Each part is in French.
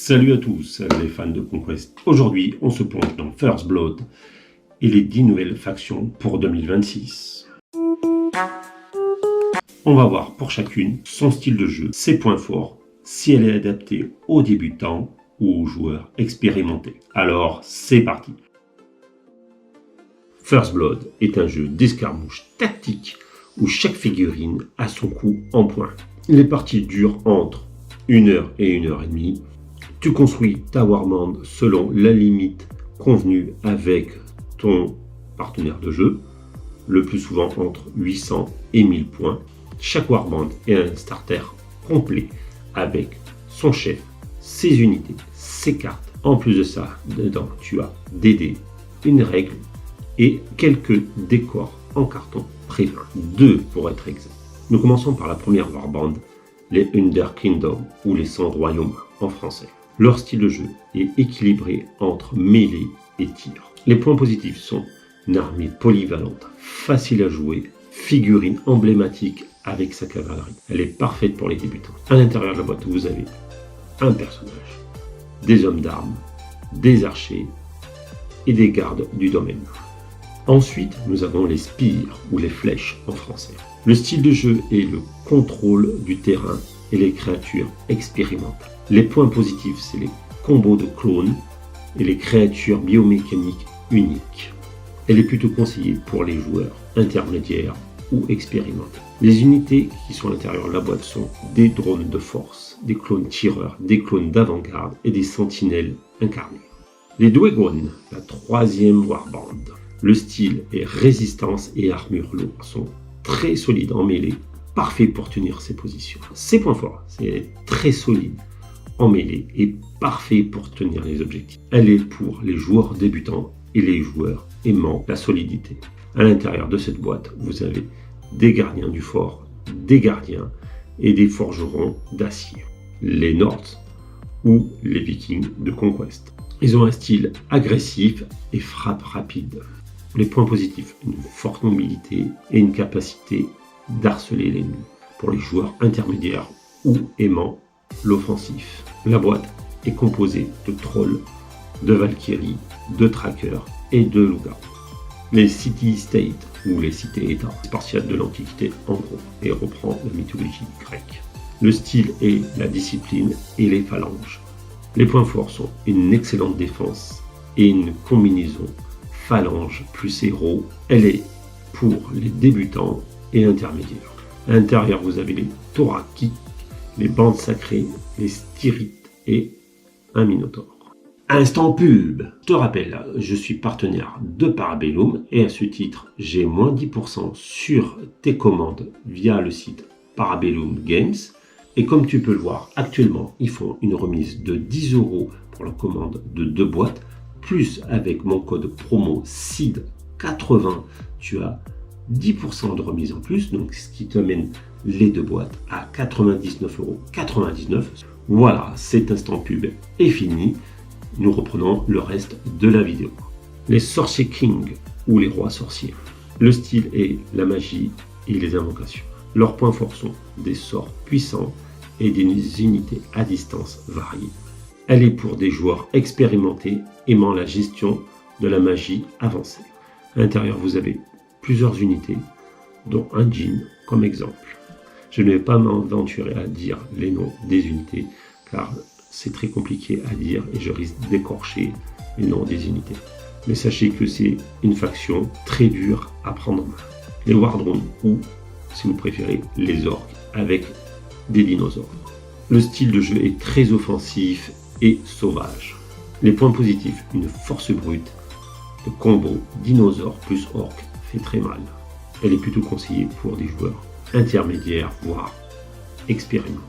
Salut à tous les fans de Conquest. Aujourd'hui, on se plonge dans First Blood et les 10 nouvelles factions pour 2026. On va voir pour chacune son style de jeu, ses points forts, si elle est adaptée aux débutants ou aux joueurs expérimentés. Alors, c'est parti. First Blood est un jeu d'escarmouche tactique où chaque figurine a son coup en points. Les parties durent entre 1 heure et 1 heure et demie. Tu construis ta warband selon la limite convenue avec ton partenaire de jeu, le plus souvent entre 800 et 1000 points. Chaque warband est un starter complet avec son chef, ses unités, ses cartes. En plus de ça, dedans, tu as des dés, une règle et quelques décors en carton prévus. 2 pour être exact. Nous commençons par la première warband, les Under Kingdom ou les 100 royaumes en français. Leur style de jeu est équilibré entre mêlée et tir. Les points positifs sont une armée polyvalente, facile à jouer, figurine emblématique avec sa cavalerie. Elle est parfaite pour les débutants. À l'intérieur de la boîte, vous avez un personnage, des hommes d'armes, des archers et des gardes du domaine. Ensuite, nous avons les spires ou les flèches en français. Le style de jeu est le contrôle du terrain et les créatures expérimentales. Les points positifs, c'est les combos de clones et les créatures biomécaniques uniques. Elle est plutôt conseillée pour les joueurs intermédiaires ou expérimentés. Les unités qui sont à l'intérieur de la boîte sont des drones de force, des clones tireurs, des clones d'avant-garde et des sentinelles incarnés. Les Dwagons, la troisième warband. Le style est résistance et armure lourde, sont très solides en mêlée, parfait pour tenir ses positions. Ses points forts, c'est très solide en mêlée et parfait pour tenir les objectifs. Elle est pour les joueurs débutants et les joueurs aimant la solidité. À l'intérieur de cette boîte, vous avez des gardiens du fort, des gardiens et des forgerons d'acier. Les Nords ou les Vikings de Conquest. Ils ont un style agressif et frappe rapide. Les points positifs, une forte mobilité et une capacité d'harceler l'ennemi pour les joueurs intermédiaires ou aimant l'offensif. La boîte est composée de trolls, de valkyries, de trackers et de loups-garous. Les city-states ou les cités-états, spartiates de l'Antiquité en gros, et reprend la mythologie grecque. Le style est la discipline et les phalanges. Les points forts sont une excellente défense et une combinaison phalange plus héros. Elle est pour les débutants et intermédiaires. À l'intérieur, vous avez les Tauraki, les bandes sacrées, les styrites et un minotaure. Instant pub. Je te rappelle, je suis partenaire de Parabellum et à ce titre, j'ai moins 10% sur tes commandes via le site Parabellum Games. Et comme tu peux le voir, actuellement, ils font une remise de 10 € pour la commande de 2 boîtes. Plus avec mon code promo SID80, tu as 10% de remise en plus, donc ce qui te mène les 2 boîtes à 99,99 €. Voilà, cet instant pub est fini. Nous reprenons le reste de la vidéo. Les sorciers King ou les rois sorciers. Le style est la magie et les invocations. Leurs points forts sont des sorts puissants et des unités à distance variées. Elle est pour des joueurs expérimentés aimant la gestion de la magie avancée. À l'intérieur, vous avez plusieurs unités, dont un djinn comme exemple. Je ne vais pas m'aventurer à dire les noms des unités, car c'est très compliqué à dire et je risque d'écorcher les noms des unités. Mais sachez que c'est une faction très dure à prendre en main. Les Wardrons ou, si vous préférez, les orques avec des dinosaures. Le style de jeu est très offensif et sauvage. Les points positifs, une force brute, le combo dinosaure plus orc fait très mal. Elle est plutôt conseillée pour des joueurs intermédiaires, voire expérimentés.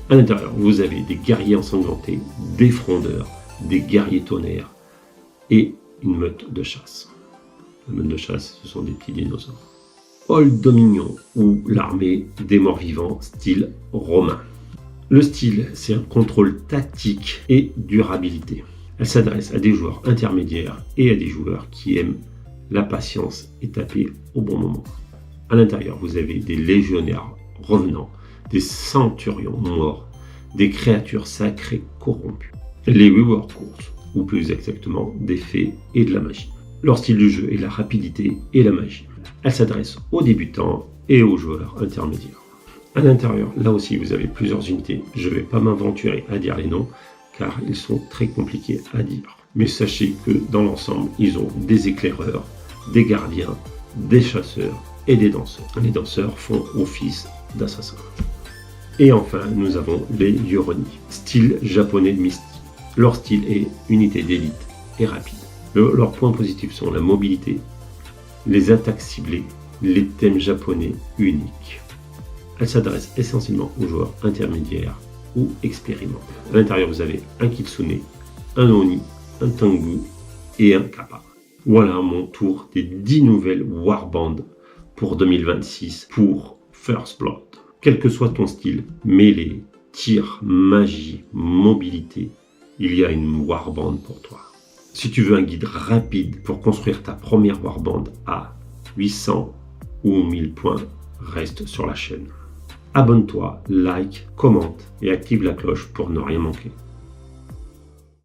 À l'intérieur, vous avez des guerriers ensanglantés, des frondeurs, des guerriers tonnerres et une meute de chasse. La meute de chasse, ce sont des petits dinosaures. Old Dominion ou l'armée des morts vivants, style romain. Le style, c'est un contrôle tactique et durabilité. Elle s'adresse à des joueurs intermédiaires et à des joueurs qui aiment la patience et taper au bon moment. À l'intérieur, vous avez des légionnaires revenants, des centurions morts, des créatures sacrées corrompues. les Warrior Course, ou plus exactement des fées et de la magie. Leur style de jeu est la rapidité et la magie. Elle s'adresse aux débutants et aux joueurs intermédiaires. À l'intérieur, là aussi, vous avez plusieurs unités. Je ne vais pas m'aventurer à dire les noms, car ils sont très compliqués à dire. Mais sachez que dans l'ensemble, ils ont des éclaireurs, des gardiens, des chasseurs et des danseurs. Les danseurs font office d'assassins. Et enfin, nous avons les Yoroni, style japonais mystique. Leur style est unité d'élite et rapide. Leurs points positifs sont la mobilité, les attaques ciblées, les thèmes japonais uniques. Elle s'adresse essentiellement aux joueurs intermédiaires ou expérimentés. À l'intérieur, vous avez un Kitsune, un Oni, un Tengu et un Kappa. Voilà mon tour des 10 nouvelles warbands pour 2026 pour First Blood. Quel que soit ton style, mêlée, tir, magie, mobilité, il y a une warband pour toi. Si tu veux un guide rapide pour construire ta première warband à 800 ou 1000 points, reste sur la chaîne. Abonne-toi, like, commente et active la cloche pour ne rien manquer.